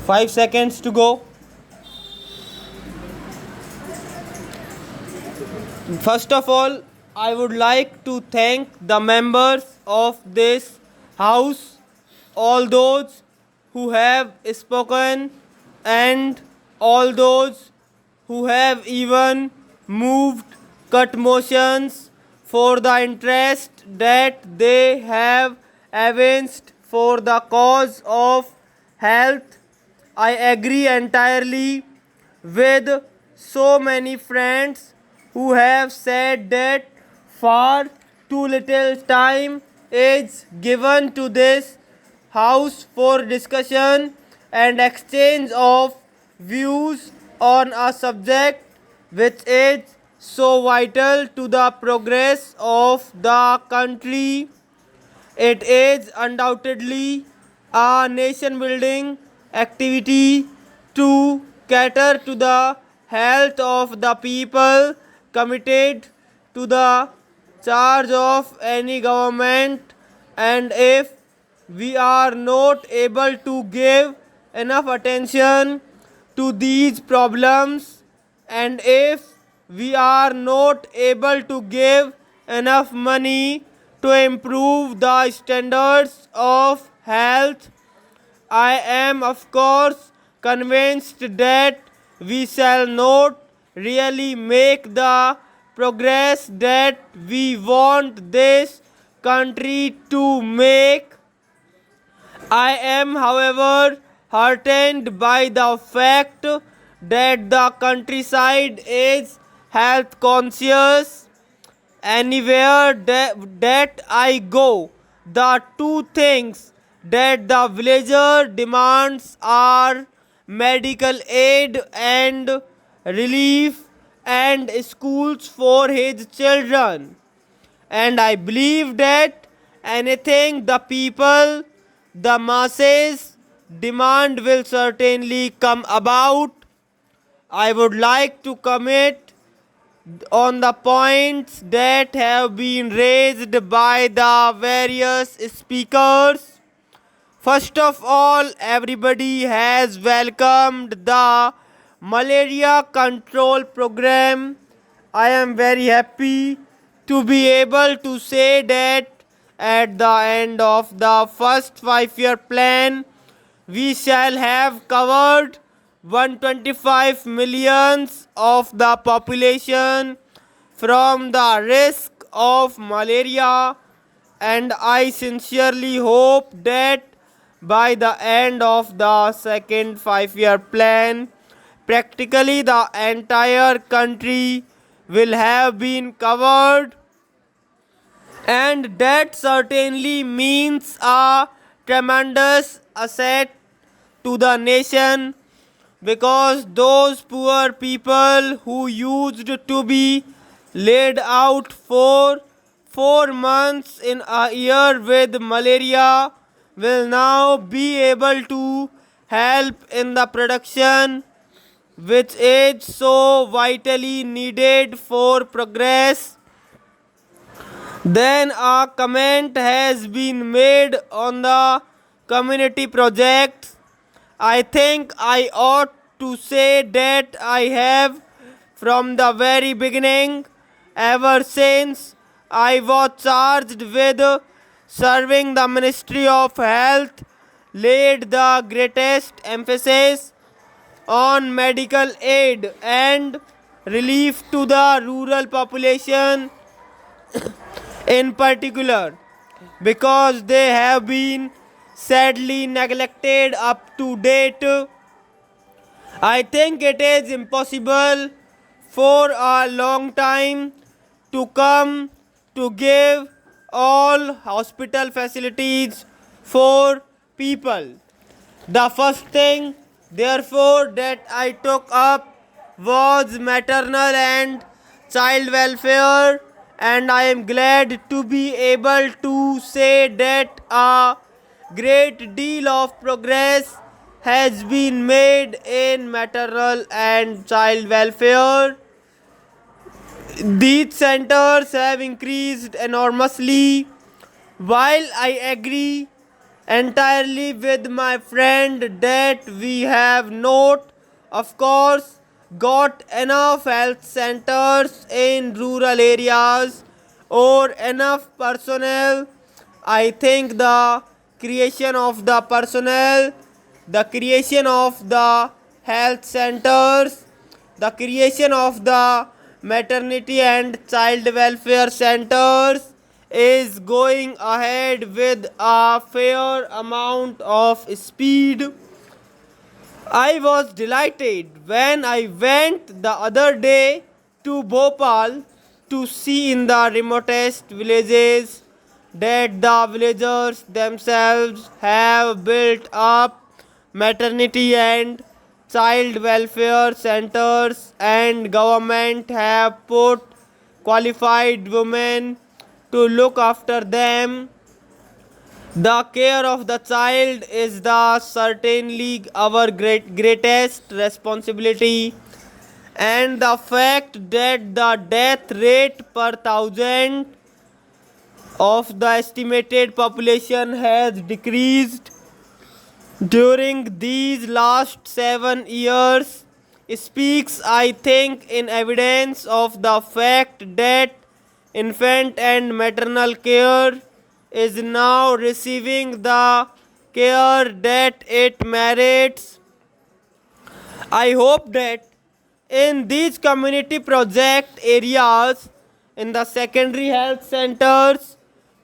5 seconds to go. First of all, I would like to thank the members of this house, all those who have spoken, and all those who have even moved cut motions for the interest that they have evinced for the cause of health. I agree entirely with so many friends who have said that far too little time is given to this house for discussion and exchange of views on a subject which is so vital to the progress of the country. It is undoubtedly a nation building activity to cater to the health of the people committed to the charge of any government, and if we are not able to give enough attention to these problems, and if we are not able to give enough money to improve the standards of health, I am of course convinced that we shall not really make the progress that we want this country to make. I am, however, heartened by the fact that the countryside is health conscious. Anywhere that I go, the two things that the villager demands are medical aid and relief and schools for his children. And I believe that anything the people, the masses demand will certainly come about. I would like to commit on the points that have been raised by the various speakers. First of all, everybody has welcomed the malaria control program. I am very happy to be able to say that at the end of the first 5-year plan, we shall have covered 125 millions of the population from the risk of malaria, and I sincerely hope that by the end of the second 5-year plan, practically the entire country will have been covered, and that certainly means a tremendous asset to the nation, because those poor people who used to be laid out for 4 months in a year with malaria will now be able to help in the production which is so vitally needed for progress. Then a comment has been made on the community projects. I think I ought to say that I have, from the very beginning, ever since I was charged with serving the Ministry of Health, laid the greatest emphasis on medical aid and relief to the rural population in particular, because they have been sadly neglected up to date. I think it is impossible for a long time to come to give all hospital facilities for people. The first thing, therefore, that I took up was maternal and child welfare, and I am glad to be able to say that a great deal of progress has been made in maternal and child welfare. These centers have increased enormously. While I agree entirely with my friend that we have not, of course, got enough health centers in rural areas or enough personnel. I think the creation of the personnel, the creation of the health centers, the creation of the maternity and child welfare centers is going ahead with a fair amount of speed. I was delighted when I went the other day to Bhopal to see in the remotest villages that the villagers themselves have built up maternity and child welfare centers, and government have put qualified women to look after them. The care of the child is the certainly our greatest responsibility, and the fact that the death rate per thousand of the estimated population has decreased during these last 7 years speaks, I think, in evidence of the fact that infant and maternal care is now receiving the care that it merits. I hope that in these community project areas, in the secondary health centers,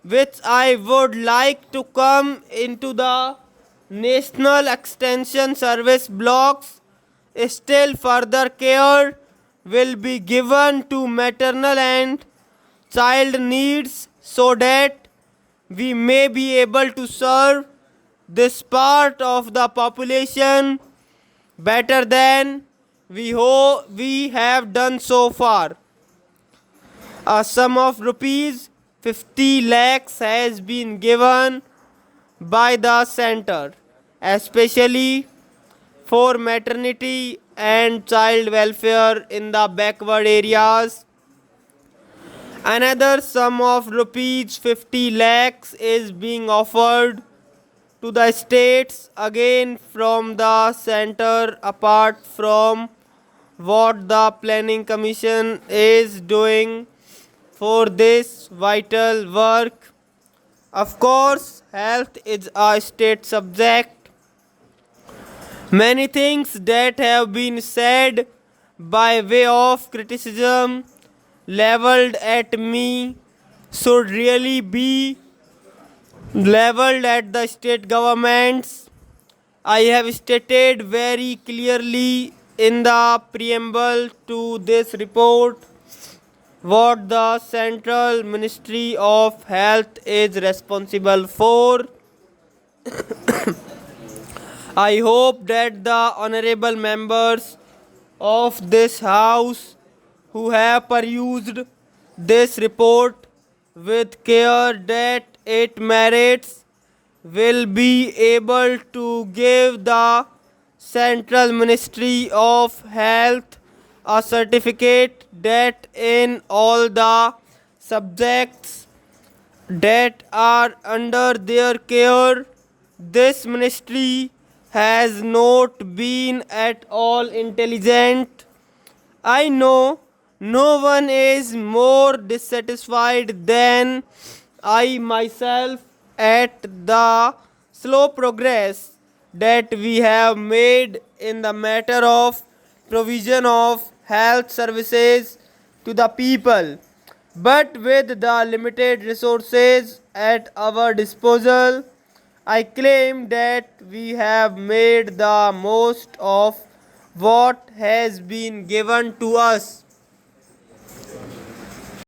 which I would like to come into the National Extension Service blocks, still further care will be given to maternal and child needs so that we may be able to serve this part of the population better than we have done so far. A sum of rupees 50 lakhs has been given by the center, especially for maternity and child welfare in the backward areas. Another sum of rupees 50 lakhs is being offered to the states, again from the center, apart from what the planning commission is doing for this vital work. Of course, health is a state subject. Many things that have been said by way of criticism leveled at me should really be leveled at the state governments. I have stated very clearly in the preamble to this report what the Central Ministry of Health is responsible for. I hope that the honorable members of this house who have perused this report with care that it merits will be able to give the Central Ministry of Health a certificate that in all the subjects that are under their care, this ministry has not been at all intelligent. I know no one is more dissatisfied than I myself at the slow progress that we have made in the matter of provision of health services to the people. But with the limited resources at our disposal, I claim that we have made the most of what has been given to us.